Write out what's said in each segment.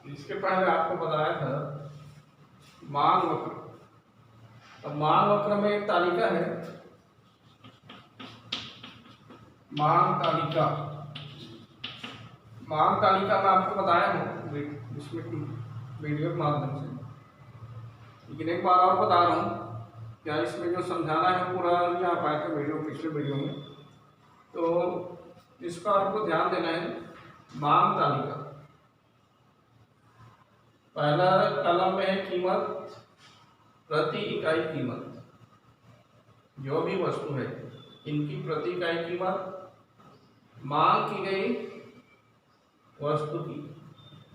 इसके पहले आपको बताया था मान वक्र। अब मान वक्र में एक तालिका है, मान तालिका। मान तालिका में आपको बताया हूँ इसमें वीडियो के माध्यम से, लेकिन एक बार और बता रहा हूँ, क्या इसमें जो समझाना है पूरा नहीं आ पाया था वीडियो पिछले वीडियो में, तो इसका आपको ध्यान देना है। मान तालिका पहला कॉलम में है कीमत, प्रति इकाई कीमत। जो भी वस्तु है इनकी प्रति इकाई कीमत, मांग की गई वस्तु की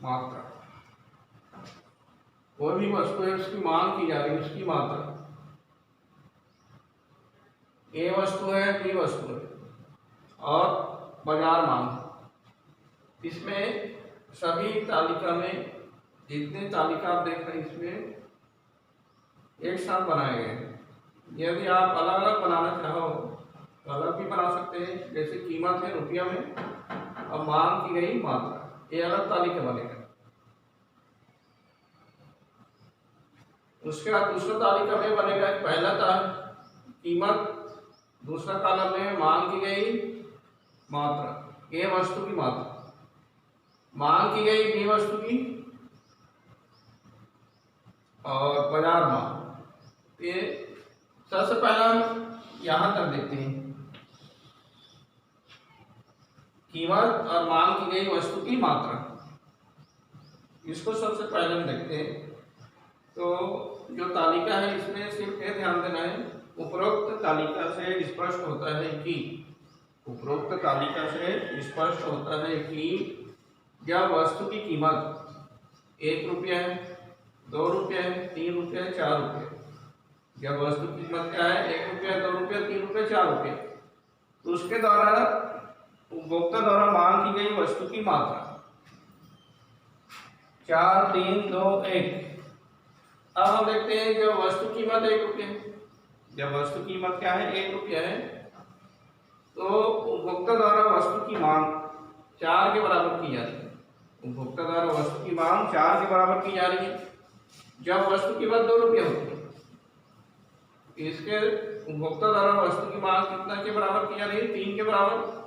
मात्रा। कोई भी वस्तु है उसकी मांग की जा रही है, उसकी मात्रा। ए वस्तु है, बी वस्तु है और बाजार मांग। इसमें सभी तालिका में जितने तालिका आप देख रहे हैं इसमें एक साथ बनाए गए हैं। यदि आप अलग अलग बनाना चाहो तो अलग भी बना सकते हैं, जैसे कीमत है रुपया में और मांग की गई मात्रा, ये अलग तालिका बनेगा। उसके बाद दूसरा तालिका में बनेगा पहला कीमत, दूसरा कॉलम में मांग की गई मात्रा, ये वस्तु की मात्रा, मांग की गई बी वस्तु की और बाजार मांग। ये सबसे पहला यहां तक देखते हैं, कीमत और मांग की गई वस्तु की मात्रा। इसको सबसे पहले हम देखते हैं। तो जो तालिका है इसमें सिर्फ ये ध्यान देना है, उपरोक्त तालिका से स्पष्ट होता है कि, उपरोक्त तालिका से स्पष्ट होता है कि जब वस्तु की कीमत 1 रुपया है, 2 रुपया है, 3 रुपया है, 4 रुपया, जब वस्तु की कीमत क्या है 1 रुपया, 2 रुपया, 3 रुपया, 4 रुपया, तो उसके द्वारा उपभोक्ता द्वारा मांग की गई वस्तु की मात्रा 4, 3, 2, 1। अब हम देखते हैं जब वस्तु कीमत 1 रुपया, जब वस्तु कीमत क्या है 1 रुपया है, तो उपभोक्ता द्वारा वस्तु की मांग 4 के बराबर की जा रही है। उपभोक्ता द्वारा वस्तु की मांग 4 के बराबर की जा रही है। जब वस्तु की कीमत 2 रुपया होती है, इसके उपभोक्ता द्वारा वस्तु की मांग कितना के बराबर की जा रही है, 3 के बराबर।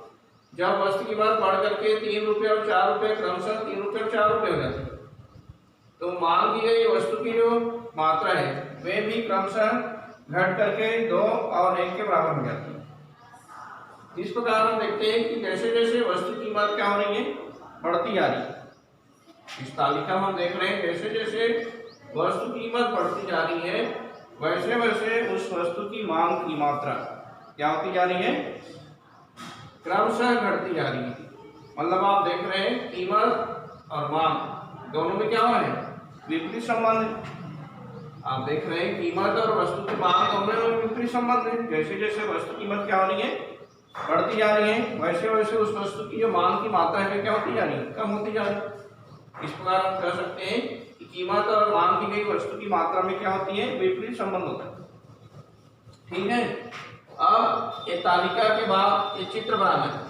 जब वस्तु की कीमत बढ़ करके 3 रुपये और 4 रुपये, क्रमशः 3 रुपये और 4 रुपये हो जाती है, तो मांग की गई वस्तु की जो मात्रा है वे भी क्रमशः घट करके 2 और 1 के बराबर हो जाती है। इस प्रकार हम देखते हैं कि जैसे जैसे वस्तु की कीमत क्या हो रही है, बढ़ती जा रही है। इस तालिका में हम देख रहे हैं जैसे जैसे वस्तु की कीमत बढ़ती जा रही है, वैसे वैसे उस वस्तु की मांग की मात्रा क्या होती जा रही है, क्रमशः घटती जा रही है। मतलब आप देख रहे हैं कीमत और मांग दोनों में क्या हुआ है, विपरीत संबंध है। आप देख रहे हैं कीमत और वस्तु की मांग दोनों में विपरीत संबंध है। जैसे जैसे वस्तु कीमत क्या हो रही है, बढ़ती जा रही है, वैसे वैसे उस वस्तु की जो मांग की मात्रा है क्या होती जा रही है, कम होती जा रही है। इस प्रकार हम कह सकते हैं कि कीमत और मांग की गई वस्तु की मात्रा में क्या होती है, विपरीत संबंध होता है। ठीक है। अब ये तालिका के बाद ये चित्र बनाना है।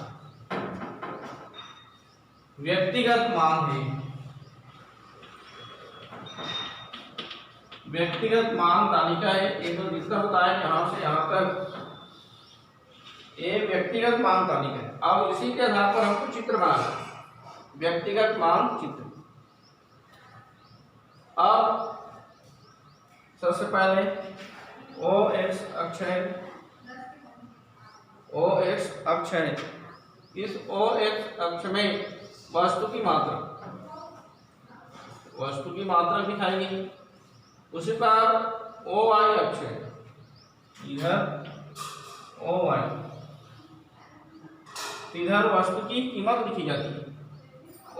व्यक्तिगत मांग है, व्यक्तिगत मांग तालिका है। एक तो जितना बताया यहां से यहां तक ये व्यक्तिगत मांग तालिका है। अब इसी के आधार पर हमको चित्र बनाना है, व्यक्तिगत मांग चित्र। अब सबसे पहले OX अक्ष है, OX अक्ष है। इस OX अक्ष में वस्तु की मात्रा, वस्तु की मात्रा दिखाई गई। उसी पर OY अक्ष है, इधर OY, इधर वस्तु की कीमत लिखी जाती है।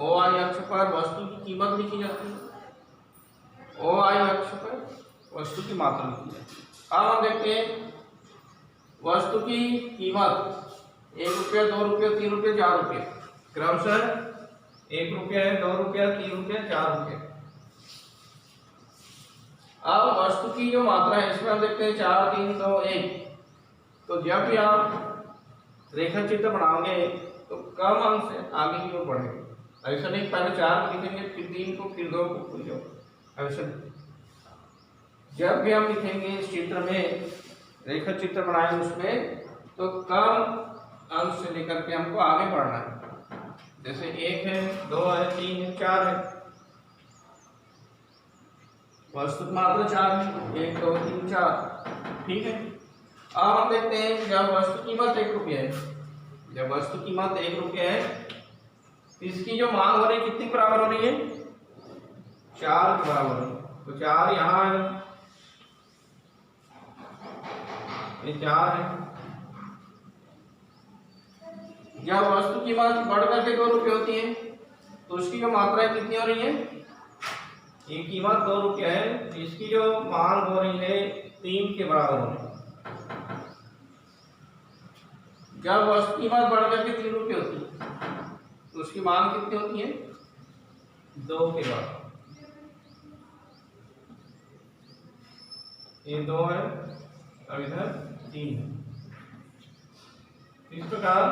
OY अक्ष पर वस्तु की कीमत लिखी जाती है, OI अक्ष पर वस्तु की मात्रा लिखी जाती है। अब हम देखते हैं वस्तु की कीमत 1 रुपया, 2 रुपया, 3 रुपया, 4 रुपया, क्रमशः 1 रुपया है, 2 रुपया, 3 रुपया, 4 रुपया। अब वस्तु की जो मात्रा है इसमें हम देखते हैं 4, 3, 2, 1। तो जब भी आप रेखा चित्र बनाओगे तो कम अंक से आगे की ओर बढ़ेंगे, ऐसा नहीं पहले 4 लिखेंगे फिर 3 को फिर 2 को फिर 2, ऐसा नहीं। जब भी हम लिखेंगे इस चित्र में, रेखा चित्र बनाएंगे उसमें, तो कम अंक से लेकर के हमको आगे बढ़ना है। जैसे 1 है, 2 है, 3 है, 4 है, वस्तु मात्र 4 है, 1 2 3 4, ठीक है। अब हम देखते हैं जब वस्तु कीमत 1 रुपया है, जब वस्तु कीमत 1 रुपया है, इसकी जो मांग हो रही है कितनी बराबर हो रही है? 4 के बराबर है। तो 4 यहाँ है, ये 4 है। जब वस्तु कीमत बढ़ करके 2 रुपये होती है तो उसकी जो मात्रा कितनी हो रही है? ये कीमत 2 रुपया है, इसकी जो मांग हो रही है 3 के बराबर हो रही है। जब वस्तु कीमत बढ़ करके 3 रुपये होती है तो उसकी मांग कितनी होती है? 2 के बराबर। ये 2 है, अब इधर 3 है। इस प्रकार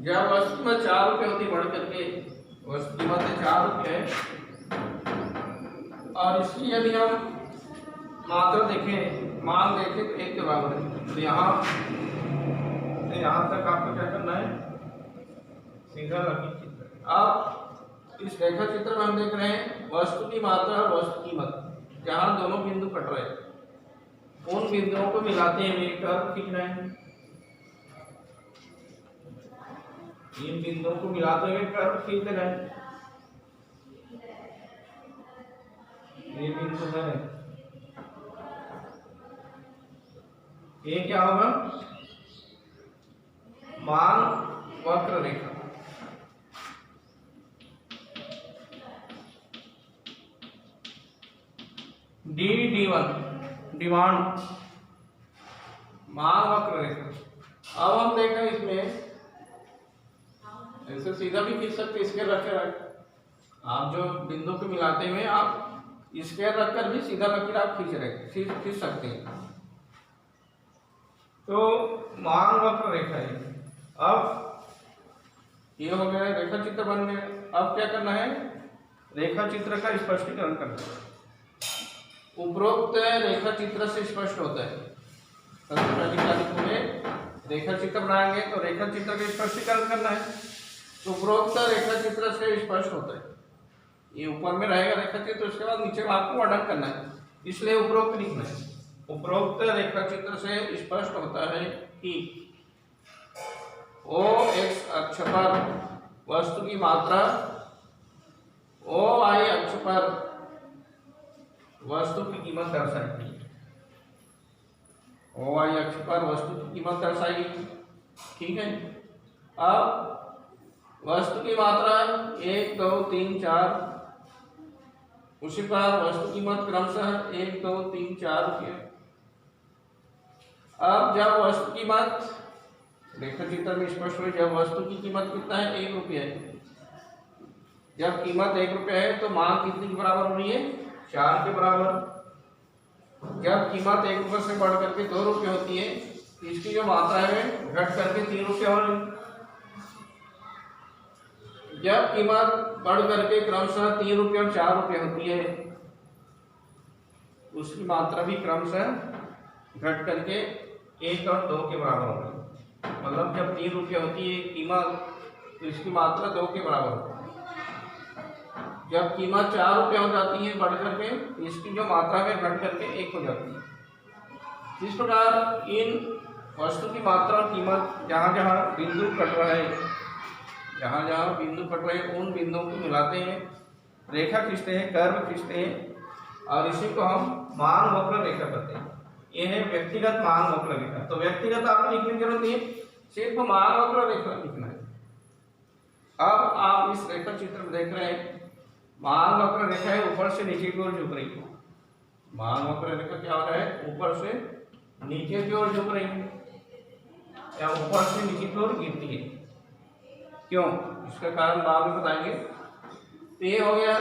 जब वस्तु कीमत 4 रुपये होती बढ़ करके, वस्तु कीमत 4 रुपये है, और इसकी यदि हम मात्रा देखें, मांग देखें तो 1 के बराबर है, तो यहाँ से यहाँ तक आपको क्या करना है? सीधा लकीर चित्र। अब इस रेखा चित्र में हम देख रहे हैं वस्तु की मात्रा और वस्तु कीमत, जहाँ दोनों बिंदु कट रहे हैं, उन बिंदुओं को मिलाते हुए एक कर्व खींच रहे हैं। इन बिंदुओं को मिलाते हुए कर्व खींच रहे हैं। ये बिंदु है, ये क्या होगा? मांग वक्र रेखा। D1 डिमांड मांग वक्र रेखा। अब हम देखें इसमें ऐसे सीधा भी खींच सकते, स्केल रखे रख, आप जो बिंदु को मिलाते हुए आप स्केल रखकर भी सीधा लकीर आप खींच सकते हैं। तो मांग वक्र रेखा है। अब ये हो गया, रेखा चित्र बन गया। अब क्या करना है? रेखा चित्र का स्पष्टीकरण करना है। उपरोक्त रेखा चित्र से स्पष्ट होता है। सबसे पहली तारीख में रेखा चित्र बनाएंगे तो रेखा चित्र का स्पष्टीकरण करना है। तो उपरोक्त रेखा चित्र से स्पष्ट होता है, ये ऊपर में रहेगा रेखा चित्र, उसके बाद नीचे आपको वर्णन करना है, इसलिए उपरोक्त लिखना है। उपरोक्त रेखा चित्र से स्पष्ट होता है कि ओ एक्स अक्ष पर वस्तु की मात्रा, ओ वाई अक्ष पर वस्तु की कीमत दर्शाती है। ओ वाई अक्ष पर वस्तु की कीमत दर्शाई, ठीक है। अब वस्तु की मात्रा 1 2 3 4, उसी पर वस्तु कीमत क्रमशः 1 2 3 4 रुपये। अब जब वस्तु कीमत रेखा चित्र में स्पष्ट हुई, जब वस्तु की कीमत कितना है? 1 रुपया है। जब कीमत 1 रुपया है तो मांग कितनी के बराबर हो रही है? 4 के बराबर। जब कीमत 1 रुपये से बढ़ करके 2 रुपये होती है, इसकी जो मात्रा है घट करके 3 रुपये हो रही है। जब कीमत बढ़ करके क्रमशः 3 रुपये और 4 रुपये होती है, उसकी मात्रा भी क्रमशः घट करके 1 और 2 के बराबर हो रही है। मतलब जब 3 रुपये होती है कीमत, तो इसकी मात्रा 2 के बराबर होती है। जब कीमत 4 रुपये हो जाती है बढ़ करके, इसकी जो मात्रा है घट करके 1 हो जाती है। इस प्रकार इन वस्तु की मात्रा और कीमत जहाँ जहाँ बिंदु कट रहा है, जहाँ जहाँ बिंदु कट रहे हैं, उन बिंदुओं को मिलाते हैं, रेखा खींचते हैं, कर्व खींचते हैं, और इसी को हम मांग वक्र रेखा कहते हैं। ये है व्यक्तिगत मांग वक्र रेखा। तो व्यक्तिगत आपको लिखने की जरूरत नहीं है, सिर्फ मांग वक्र रेखा लिखना है। अब आप इस रेखा चित्र में देख रहे हैं, मांग वक्र रेखा है ऊपर से नीचे की ओर झुक रही है। मांग वक्र रेखा क्या हो रहा है? ऊपर से नीचे की ओर झुक रही है, या ऊपर से नीचे की ओर गिरती है। क्यों? इसका कारण बाद में बताएंगे। तो ये हो गया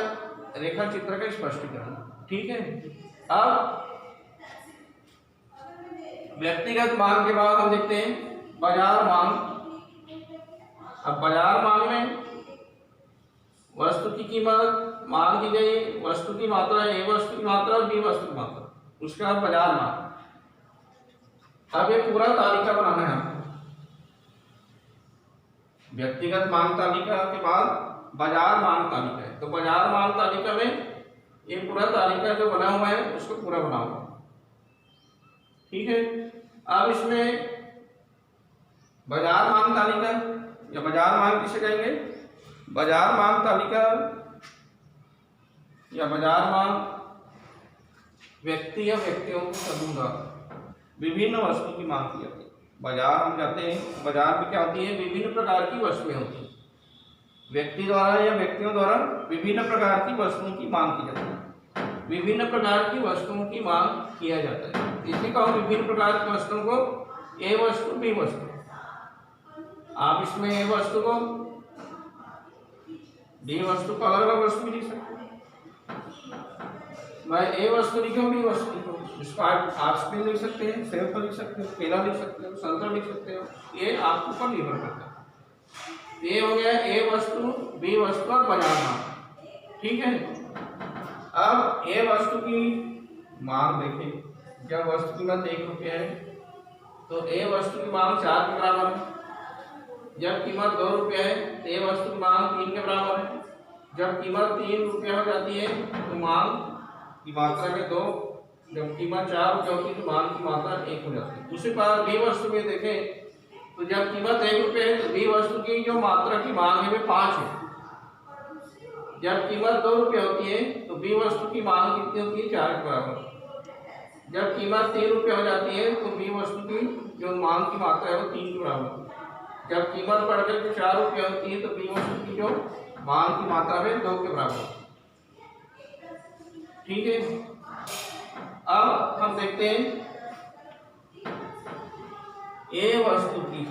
रेखा चित्र का स्पष्टीकरण, ठीक है। अब व्यक्तिगत मांग के बाद हम देखते हैं बाजार मांग। अब बाजार मांग में वस्तु की कीमत मांग की गई, वस्तु की मात्रा है, ए वस्तु की मात्रा और बी वस्तु की मात्रा, उसका बाजार मांग। अब ये पूरा तालिका बनाना है आपको। व्यक्तिगत मांग तालिका के बाद बाजार मांग तालिका है, तो बाजार मांग तालिका में ये पूरा तालिका जो बना हुआ है उसको पूरा बनाओ, ठीक है। अब इसमें बाजार मांग तालिका या बाजार मांग किसे कहेंगे? बाजार मांग तालिका या बाजार मांग व्यक्ति या व्यक्तियों को समूह द्वारा विभिन्न वस्तुओं की मांग की जाती है। बाजार हम जाते हैं, बाजार में क्या होती है? विभिन्न प्रकार की वस्तुएं होती हैं। व्यक्ति द्वारा या व्यक्तियों द्वारा विभिन्न प्रकार की वस्तुओं की मांग की जाती है। विभिन्न प्रकार की वस्तुओं की मांग किया जाता है, इसी को विभिन्न प्रकार की वस्तुओं को ए वस्तु बी वस्तु। आप इसमें ए वस्तु को डी वस्तु को अलग अलग वस्तु भी लिख सकते हो। मैं ए वस्तु लिखूं बी वस्तु लिखूं, इसको आप आइसक्रीम लिख सकते हैं, सेब लिख सकते हो, केला लिख सकते हो, संतरा लिख सकते हो, ये आपके ऊपर निर्भर करता है। ये हो गया ए वस्तु बी वस्तु और बाजार मांग, ठीक है। अब ए वस्तु की मांग देखें, जब वस्तु की कीमत ₹1 है तो ए वस्तु की मांग 4 के बराबर है। जब कीमत ₹2 है तो ए वस्तु की मांग 3 के बराबर है। जब कीमत ₹3 हो जाती है तो मांग की मात्रा में 2, जब कीमत ₹4 होती है तो मांग की मात्रा 1 हो जाती है। उसी प्रकार बी वस्तु में देखें तो जब कीमत ₹1 है तो बी वस्तु की जो मात्रा की मांग है वे 5 है। जब कीमत ₹2 होती है तो बी वस्तु की मांग कितनी होती है? 4 के बराबर। जब कीमत ₹3 हो जाती है तो बी वस्तु की जो मांग की मात्रा है वो 3 के बराबर। जब कीमत बढ़कर के ₹4 होती है तो बी वस्तु की जो मांग की मात्रा है 2 के बराबर, ठीक है। अब हम देखते हैं ए वस्तु की,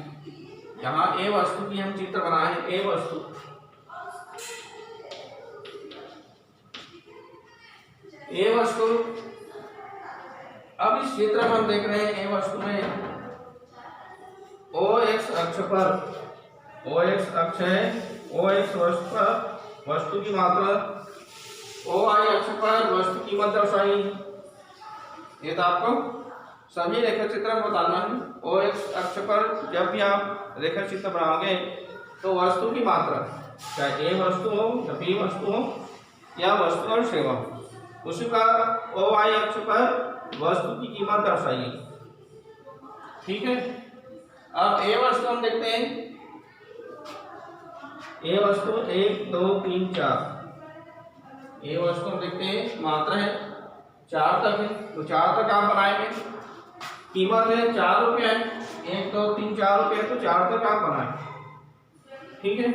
यहाँ ए वस्तु की हम चित्र बनाए हैं। ए वस्तु, ए वस्तु, अब इस चित्र में हम देख रहे हैं ए वस्तु में ओ एक्स अक्ष पर, ओ एक्स अक्ष है, ओ एक्स वस्तु पर वस्तु की मात्रा, ओ वाई अक्ष पर वस्तु कीमत दर्शाई। ये तो आपको सभी रेखा चित्र में बताना है। ओ एक्स अक्ष पर जब भी आप रेखा चित्र बनाओगे तो वस्तु की मात्रा, चाहे ए वस्तु हो या बी वस्तु हो या वस्तु और सेवा, उसी का ओ वाई अक्ष पर वस्तु की कीमत दर्शाइए, ठीक है। अब ए वस्तु हम देखते हैं। ए वस्तु 1 2 3 4, ए वस्तु हम देखते हैं मात्रा है 4 तक है, तो 4 तक आप बनाएंगे। कीमत है ₹4 है, 1 2 3 ₹4 तो 4 तक आप बनाए, ठीक है।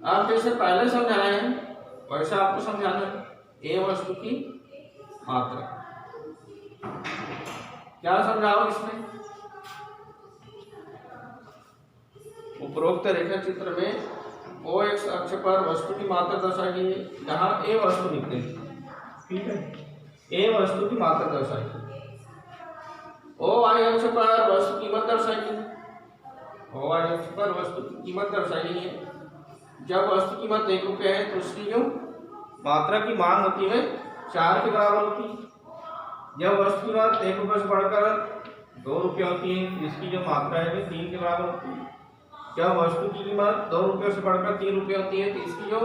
आप जैसे पहले समझाए हैं वैसे आपको समझाना है। ए वस्तु की मात्रा क्या समझाओ इसमें? उपरोक्त रेखा चित्र में ओ एक्स अक्ष पर वस्तु की मात्रा दर्शाई गई है, जहाँ ए वस्तु लिखते हैं, ठीक है। ए वस्तु की मात्रा दर्शाई गई। ओ वाई अक्ष पर वस्तु कीमत दर्शाई गई है, ओ वाई अक्ष पर वस्तु की कीमत दर्शाई गई है। जब वस्तु कीमत ₹1 है तो उसकी जो मात्रा की मांग होती है 4 के बराबर होती है। जब वस्तु की कीमत ₹1 से बढ़कर ₹2 होती है, इसकी जो मात्रा है वो 3 के बराबर होती है। जब वस्तु की कीमत ₹2 से बढ़कर ₹3 होती है तो इसकी जो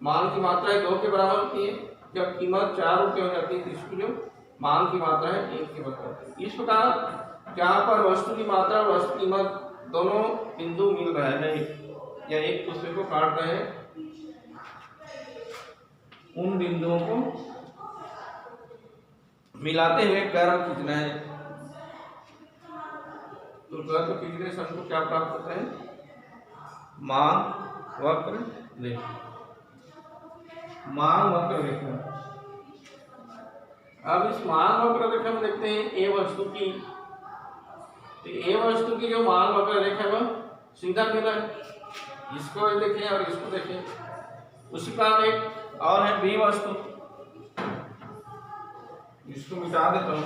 मांग की मात्रा है 2 के बराबर होती है। जब कीमत ₹4 हो जाती है तो इसकी जो मांग की मात्रा है 1 के बराबर होती है। इस प्रकार जहाँ पर वस्तु की मात्रा और वस्तु कीमत दोनों बिंदु मिल रहे हैं या एक दूसरे को काट रहे हैं, उन बिंदुओं को मिलाते हुए कर्व खींचना है। तो कर्व खींचने से हमको क्या प्राप्त होता है? मांग वक्र रेखा, मांग वक्र रेखा। अब इस मांग वक्र रेखा में देखते हैं ए वस्तु की, तो ए वस्तु की जो मांग वक्र रेखा है वह सीधा मिला है। इसको देखें और इसको देखें। उसी प्रकार एक और है बी वस्तु, इसको मिटा देता हूँ।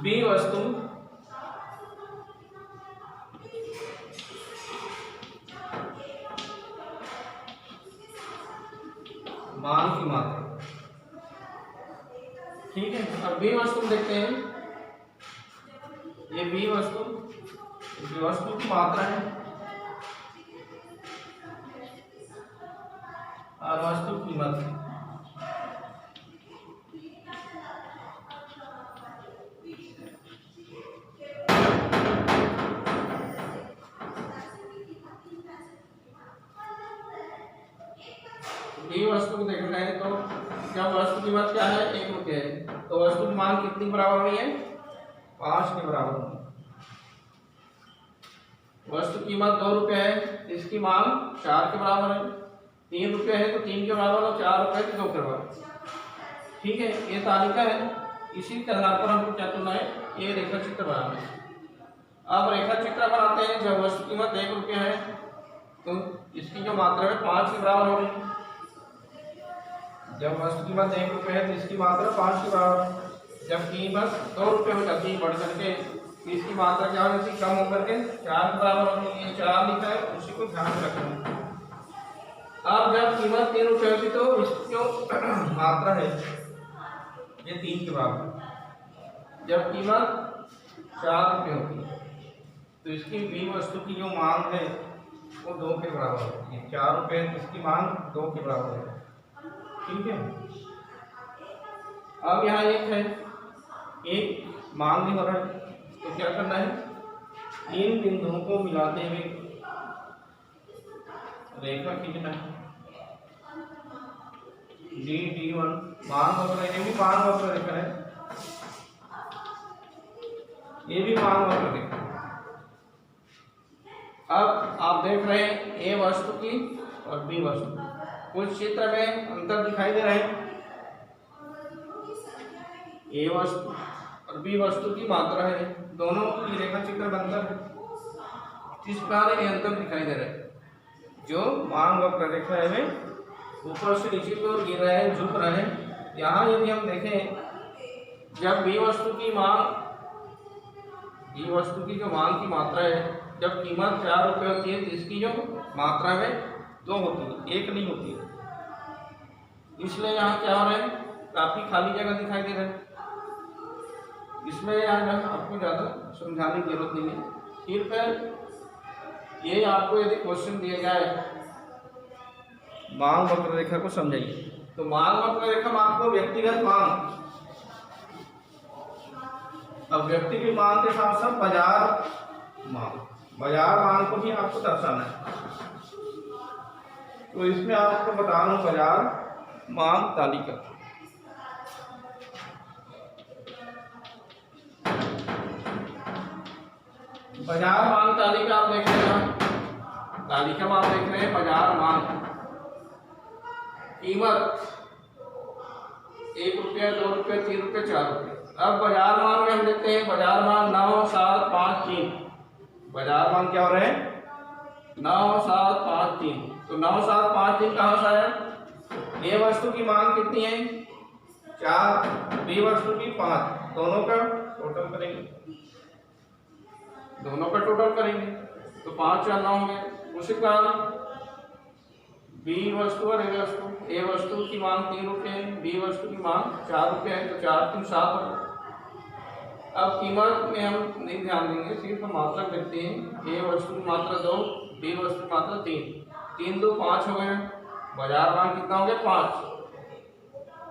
बी वस्तु मान की मात्रा। ठीक है, अब बी वस्तु देखते हैं। ये बी वस्तु की मात्रा है और वस्तु कीमत है। बी वस्तु को देखना है तो जब वस्तु कीमत क्या है, 1 रुपये है, तो वस्तु की मांग कितनी बराबर हुई है, 5 के बराबर हुई। वस्तु कीमत 2 रुपये है, इसकी मांग 4 के बराबर है। 3 रुपये है तो 3 के बराबर और 4 रुपये तो 2 के बराबर। ठीक है, ये तालिका है। इसी के आधार पर हमको क्या करना है, ये रेखा चित्र बनाना है। अब रेखा चित्र बनाते हैं। जब वस्तु कीमत 1 रुपये है तो इसकी जो मात्रा है 5 के बराबर हो गई। जब वस्तु कीमत 1 रुपये है तो इसकी मात्रा 5 के बराबर। जब कीमत 2 रुपये हो जाती है बढ़ करके, इसकी मात्रा क्या हो जाती है, कम होकर के 4 के बराबर हो गई। 4 लिखा है, उसी को ध्यान में रखना। अब जब कीमत 3 रुपये होती तो इसकी जो मात्रा है ये 3 के बराबर। जब कीमत 4 रुपये होती है तो इसकी बी वस्तु की जो मांग है वो 2 के बराबर होती है। 4 रुपये इसकी मांग 2 के बराबर है। ठीक है, अब यहाँ एक है, एक मांग नहीं हो रहा है तो क्या करना है, इन बिंदुओं को मिलाते हुए रेखा खींचना है। D1 मांग वक्र, ये भी मांग वक्र रेखा है, ये भी मांग वक्र रेखा है। अब आप देख रहे हैं ए वस्तु की और बी वस्तु, कुछ चित्र में अंतर दिखाई दे रहे हैं। ए वस्तु और बी वस्तु की मात्रा है, दोनों की रेखा चित्र में अंतर है। इस प्रकार ये अंतर दिखाई दे रहे हैं। जो मांग वक्र रेखा है वे ऊपर से नीचे की ओर गिर रहे हैं, झुक रहे हैं। यहाँ यदि हम देखें, जब बी वस्तु की जो मांग की मात्रा है, जब कीमत 4 रुपये होती है तो इसकी जो मात्रा है 2 होती है, 1 नहीं होती है। इसलिए यहाँ क्या हो रहा है, काफी खाली जगह दिखाई दे रहा है। इसमें यहाँ आपको ज़्यादा समझाने की जरूरत नहीं है। सिर्फ ये आपको यदि क्वेश्चन दिया जाए मांग वक्र रेखा को समझाइए, तो मांग वक्र रेखा में आपको व्यक्तिगत मांग, अब व्यक्ति की मांग के साथ साथ बाजार मांग को भी आपको दर्शाना है। तो इसमें आपको बता रहा हूं बाजार मांग तालिका। बाजार मांग तालिका आप देख रहे हैं, तालिका में आप देख रहे हैं बाजार मांग। कीमत 1 रुपया, 2 रुपये, 3 रुपये, 4 रुपये। अब बाजार मांग में हम देखते हैं बाजार मांग 9, 7, 5, 3। बाजार मांग क्या हो रहे हैं, 9, 7, 5, 3। तो 9, 7, 5, 3 कहाँ से आया, ए वस्तु की मांग कितनी है, 4, बी वस्तु की 5। दोनों का टोटल करेंगे, तो 5 4 9 होंगे। उसी कारण बी वस्तु और ए वस्तु की मांग 3 रुपये है, बी वस्तु की मांग 4 रुपये है, तो 4 3 7 होगा। अब कीमत में हम नहीं ध्यान देंगे, सिर्फ हम मात्रा देखते हैं। ए वस्तु की मात्रा 2, बी वस्तु की मात्रा 3, 3 2 5 हो गए। बाजार मांग कितना हो गया, 5।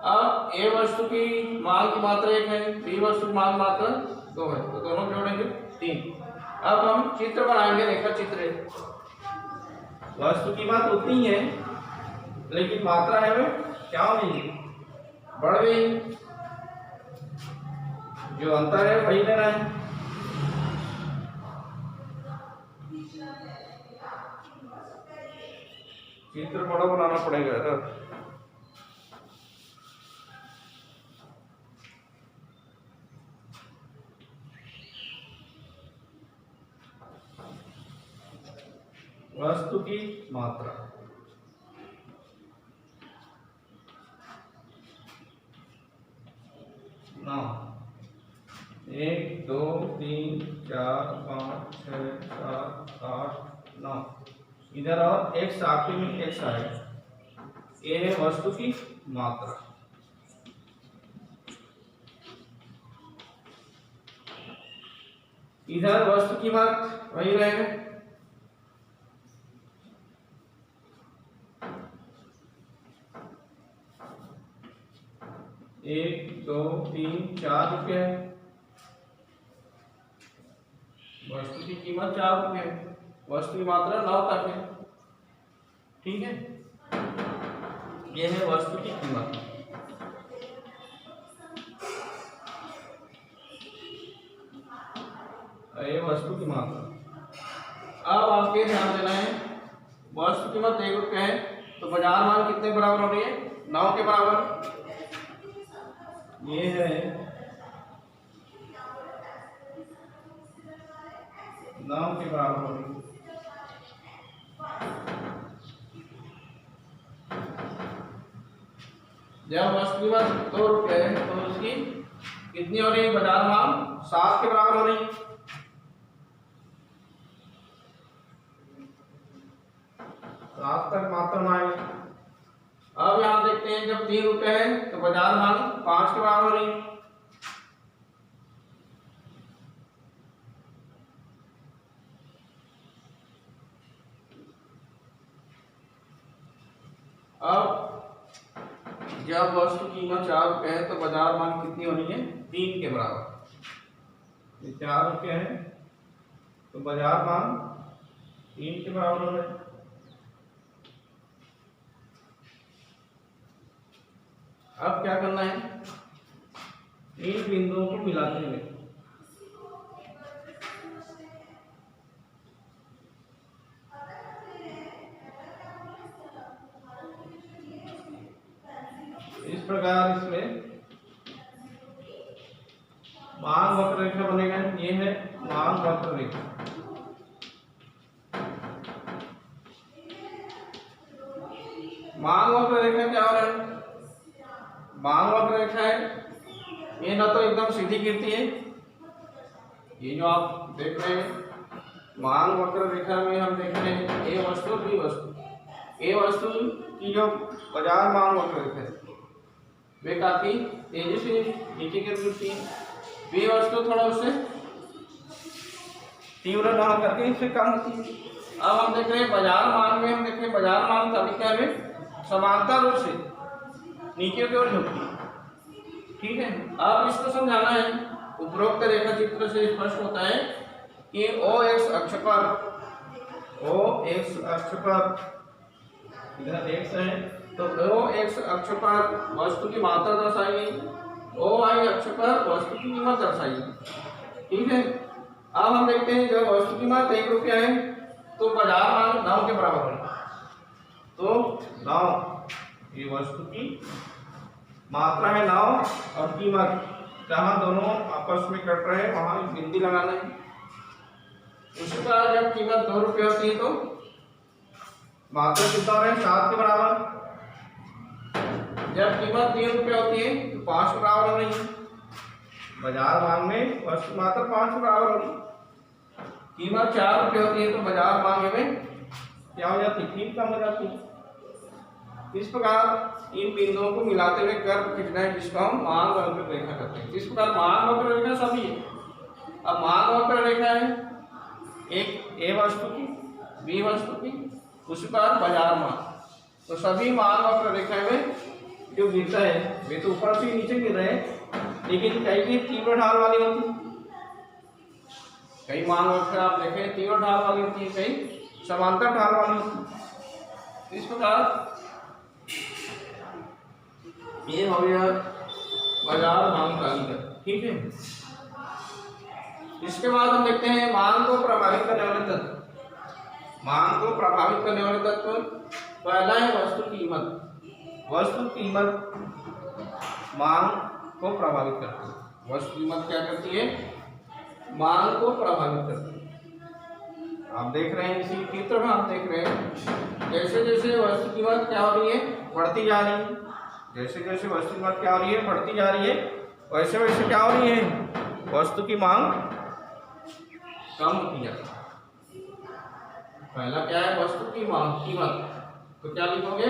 अब ए वस्तु की मांग की मात्रा 1 है, बी वस्तु की मांग मात्रा 2 है, तो दोनों जोड़ेंगे 3। अब हम चित्र बनाएंगे, रेखा चित्र। वस्तु कीमत उतनी है लेकिन मात्रा है वे क्या हो गई, बढ़ गई। जो अंतर है वही लेना है। चित्र बड़ा बनाना पड़ेगा। वस्तु की मात्रा, 1 2 3 4 5 6 7 8 9 इधर और x आखिरी में x आएगा। ये है वस्तु की मात्रा। इधर वस्तु की मात्रा वही रहेगा। एक 2 3 4 रुपये है। वस्तु की कीमत 4 रुपये है। वस्तु की मात्रा 9 तक है। ठीक है, यह है वस्तु की कीमत। ये वस्तु की मात्रा। अब आपके ध्यान देना है, वस्तु की कीमत 1 रुपया है तो बाजार मान कितने बराबर हो रही है? 9 के बराबर। ये है 9 के बराबर हो रही है। जब वस्तु की कीमत 2 रुपये है तो उसकी कितनी हो रही है? बाजार मान 7 के बराबर हो रही है। 7 तक मात्रा में आएगी। अब यहां देखते हैं, जब 3 रुपये है तो बाजार मान 5 के बराबर हो रही है। अब जब वस्तु की कीमत 4 रुपये है तो बाजार मान कितनी हो रही है? 3 के बराबर। ये 4 रुपये है तो बाजार मान 3 के बराबर हो रहा है। अब क्या करना है? इन बिंदुओं को मिलाते हुए इस प्रकार इसमें मांग वक्र रेखा बनेगा। ये है मांग वक्र रेखा। मांग वक्र रेखा क्या हो रहा है? मांग वक्र रेखा है, ये ना तो एकदम सीधी गिरती है। ये जो आप देख रहे हैं मांग वक्र रेखा में हम देख रहे हैं ए वस्तु बी वस्तु। ए वस्तु की जो बाजार मांग वक्र रेखा है वे काफी तेजी से नीचे गिर गिरती है। बी वस्तु थोड़ा उससे तीव्र ढाल करके इससे कम होती है। अब हम देख रहे हैं बाजार मांग में, हम देख रहे हैं बाजार मांग तालिका में समांतर रूप से नीचे की ओर झुकती है। ठीक है, अब इसको समझाना है। उपरोक्त रेखा चित्र से स्पष्ट होता है कि ओ एक्स अक्ष पर इधर एक्स है तो ओ एक्स अक्ष पर वस्तु की मात्रा दर्शाएगी, ओ वाई अक्ष पर वस्तु की कीमत दर्शाएगी। ठीक है, अब हम देखते हैं जब वस्तु की कीमत 1 रुपया है तो बाजार मान 9 के बराबर है। तो 9 ये वस्तु की मात्रा है 9 और कीमत, जहां दोनों आपस में कट रहे हैं वहां बिंदी लगाना है। उसी प्रकार जब कीमत 2 रुपये होती है तो मात्रा कितना हो रहा है? 7 के बराबर। जब कीमत 3 रुपये होती है तो 5 के बराबर हो रही है। बाजार मांग में वस्तु मात्रा 5 के बराबर हो रही है। कीमत 4 रुपये होती है तो बाजार मांग में क्या हो जाती है? 3 कम हो जाती है। इस प्रकार इन बिंदुओं को मिलाते हुए कर्व खींचना है, जिसको हम मांग वक्र रेखा कहते हैं। इस प्रकार मांग वक्र रेखा सभी है। अब मांग वक्र रेखा है एक ए वस्तु की, बी वस्तु की, उसी प्रकार बाजार मान। तो सभी मांग वक्र रेखा में जो गिरता है वे तो ऊपर से नीचे गिर रहे हैं, लेकिन कई की तीव्र ढाल वाली होती है। कई मांग वक्र आप देखें तीव्र ढाल वाली होती है, कई समांतर ढाल वाली होती है। इस प्रकार ये हो गया बाजार मांग तालिका। ठीक है, इसके बाद हम देखते हैं मांग को प्रभावित करने वाले तत्व। मांग को प्रभावित करने वाले तत्व पहला है वस्तु कीमत। वस्तु कीमत मांग को प्रभावित करती है। वस्तु कीमत क्या करती है? मांग को प्रभावित करती है। आप देख रहे हैं इसी चित्र में आप देख रहे हैं जैसे जैसे वस्तु कीमत क्या हो रही है? बढ़ती जा रही है। जैसे जैसे वस्तु कीमत क्या हो रही है? बढ़ती जा रही है। वैसे वैसे क्या हो रही है? वस्तु की मांग कम होती जाती है। पहला क्या है, वस्तु की मांग कीमत, तो क्या लिखोगे,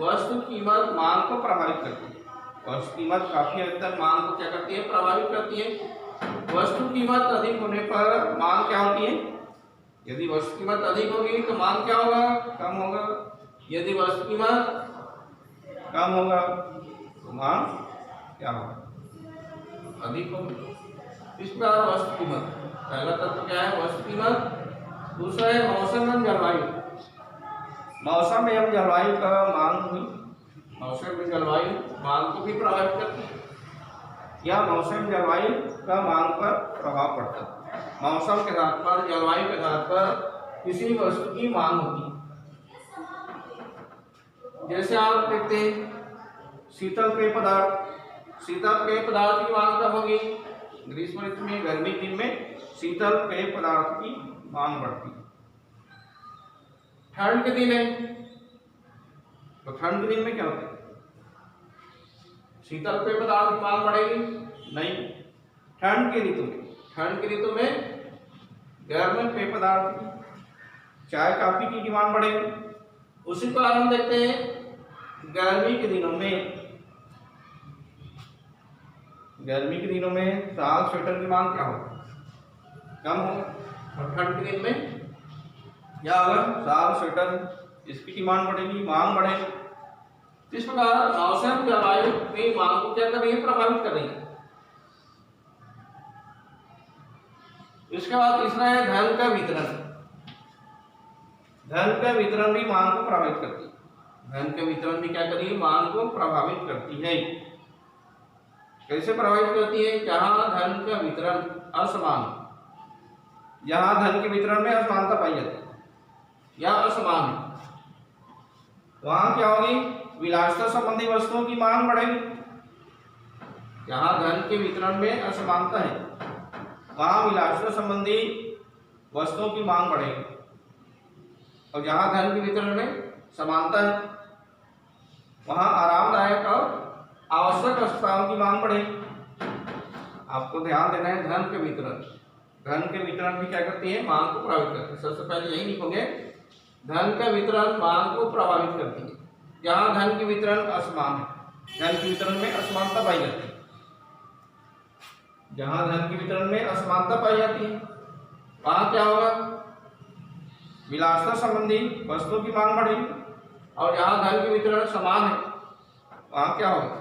वस्तु कीमत मांग को प्रभावित करती है। वस्तु कीमत काफी हद तक मांग को क्या करती है, प्रभावित करती है। वस्तु कीमत अधिक होने पर मांग क्या होती है, यदि वस्तु कीमत अधिक होगी तो मांग क्या होगा, कम होगा। यदि वस्तु कीमत कम होगा तो मांग क्या होगा, अधिक होगी। इस प्रकार वस्तु कीमत, पहला तत्व क्या है, वस्तु कीमत। दूसरा है मौसम एवं जलवायु। मौसम एवं जलवायु का मांग हुई, मौसम एवं जलवायु मांग को भी प्रभावित करती है, या मौसम जलवायु का मांग पर प्रभाव पड़ता है। मौसम के आधार पर, जलवायु के आधार पर किसी वस्तु की मांग होती है। जैसे आप देखते हैं शीतल पेय पदार्थ, शीतल पेय पदार्थ की मांग कब होगी, ग्रीष्म ऋतु में, गर्मी दिन में शीतल पेय पदार्थ की मांग बढ़ती है। ठंड के दिन है तो ठंड के दिन में क्या होता है, शीतल पेय पदार्थ की मांग बढ़ेगी नहीं। ठंड के ऋतु में, ठंड के ऋतु में गर्म पेय पदार्थ की, चाय कॉफी की डिमांड बढ़ेगी। उसी प्रकार हम देखते हैं गर्मी के दिनों में, गर्मी के दिनों में शाल स्वेटर की मांग क्या होगी, कम होगा। और ठंड के दिन में क्या होगा, शाल स्वेटर इसकी डिमांड बढ़ेगी, मांग बढ़ेगी। इस प्रकार मौसम जलवायु की मांग को क्या कर रही है, प्रभावित कर रही है। इसके बाद तीसरा है धन का वितरण। धन का वितरण भी मांग को प्रभावित करती है। धन का वितरण भी क्या कर रही है, मांग को प्रभावित करती है। कैसे प्रभावित करती है, जहां धन का वितरण असमान, जहां धन के वितरण में असमानता पाई जाती है या असमान है, वहां क्या होगी, विलासिता संबंधी वस्तुओं की मांग बढ़ेगी। जहां धन के वितरण में असमानता है वहां विलासिता संबंधी वस्तुओं की मांग बढ़ेगी, और जहां धन के वितरण में समानता है वहां आरामदायक और आवश्यक वस्तुओं की मांग बढ़ेगी। आपको ध्यान देना है, धन के वितरण, धन के वितरण भी क्या करती है, मांग को प्रभावित करती है। सबसे पहले यही लिखोगे, धन का वितरण मांग को प्रभावित करती है। जहां धन के वितरण असमान है, धन के वितरण में असमानता पाई जाती है, जहां धन के वितरण में असमानता पाई जाती है वहां क्या होगा, विलासिता संबंधी वस्तुओं की मांग बढ़ेगी। और जहां धन के वितरण समान है वहां क्या होगा,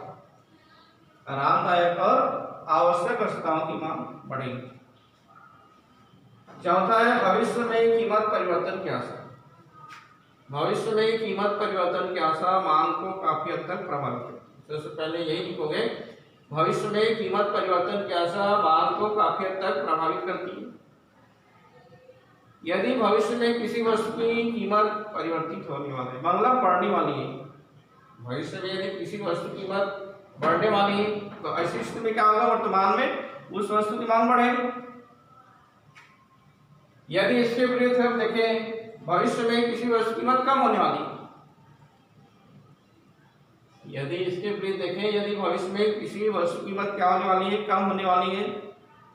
आरामदायक और आवश्यक वस्तुओं की मांग बढ़ेगी। चौथा है भविष्य में कीमत परिवर्तन की आशा। भविष्य में कीमत परिवर्तन की आशा मांग को काफी हद तक प्रभावित करती है। सबसे पहले यही लिखोगे, भविष्य में कीमत परिवर्तन की आशा मांग को काफी हद तक प्रभावित करती है। यदि भविष्य में किसी वस्तु की कीमत परिवर्तित होने वाली है, मतलब बढ़ने वाली है, भविष्य में यदि किसी वस्तु की कीमत बढ़ने वाली है तो ऐसी स्थिति में क्या होगा, वर्तमान में उस वस्तु की मांग बढ़ेगी। यदि इसके विपरीत हम देखें, भविष्य में किसी वस्तु की कीमत कम होने वाली है, यदि इसके विपरीत देखें, यदि भविष्य में किसी वस्तु की कीमत क्या होने वाली है, कम होने वाली है,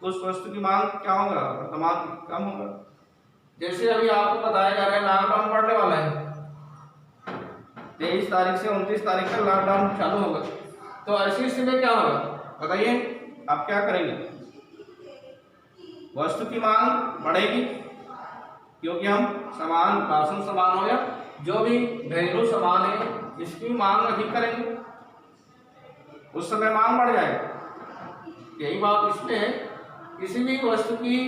तो उस वस्तु की मांग क्या होगा, वर्तमान कम होगा। जैसे अभी आपको बताया जा रहा है लॉकडाउन बढ़ने वाला है, 23 तारीख से 29 तारीख तक लॉकडाउन चालू होगा, तो ऐसी स्थिति में क्या होगा, बताइए आप क्या करेंगे, वस्तु की मांग बढ़ेगी क्योंकि हम सामान, राशन सामान हो या जो भी घरेलू सामान है इसकी मांग अधिक करेंगे, उस समय मांग बढ़ जाएगी। यही बात इसमें है, किसी भी वस्तु की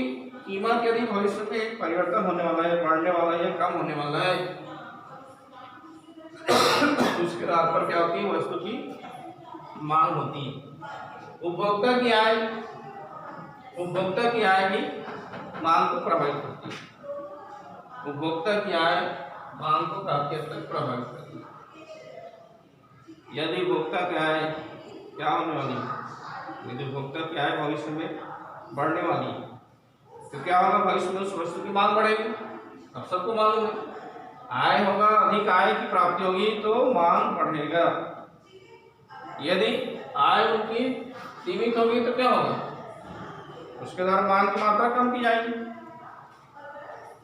कीमत यदि भविष्य में परिवर्तन होने वाला है, बढ़ने वाला है या कम होने वाला है, उसके आधार पर क्या होती है, वस्तु की मांग होती है। उपभोक्ता की आय, उपभोक्ता की आय भी मांग को प्रभावित करती है। उपभोक्ता की आय मांग को काफी हद तक प्रभावित करती है। यदि उपभोक्ता की आय क्या होने वाली है, यदि उपभोक्ता की आय भविष्य में बढ़ने वाली है तो क्या होगा, भविष्य में उस वस्तु की मांग बढ़ेगी। अब सबको मालूम है, आय होगा, अधिक आय की प्राप्ति होगी तो मांग बढ़ेगा। यदि आय उनकी सीमित होगी तो क्या होगा, उसके द्वारा मांग की मात्रा कम की जाएगी।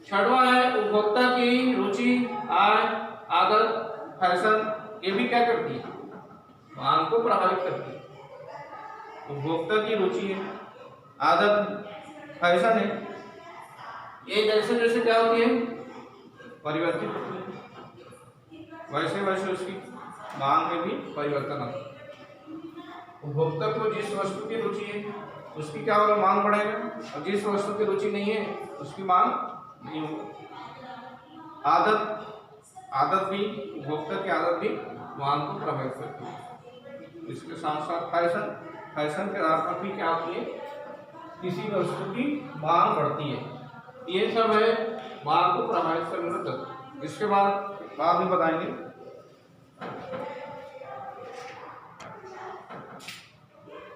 छठवां है उपभोक्ता की रुचि, आय, आदत, फैशन, ये भी क्या करती है, मांग को प्रभावित करती है। उपभोक्ता की रुचि है, आदत, फैशन है, ये जैसे जैसे क्या होती है, परिवर्तित होती है, वैसे वैसे उसकी मांग में भी परिवर्तन आता है। उपभोक्ता को जिस वस्तु की रुचि है उसकी क्या होगा, मांग बढ़ेगा, और जिस वस्तु की रुचि नहीं है उसकी मांग नहीं होगी। आदत भी, उपभोक्ता की आदत भी मांग को प्रभावित करती है। इसके साथ साथ फैशन के आधार पर भी क्या होती है, किसी वस्तु की मांग बढ़ती है। ये सब है मांग को प्रभावित करने वाले तत्व। इसके बाद में बताएंगे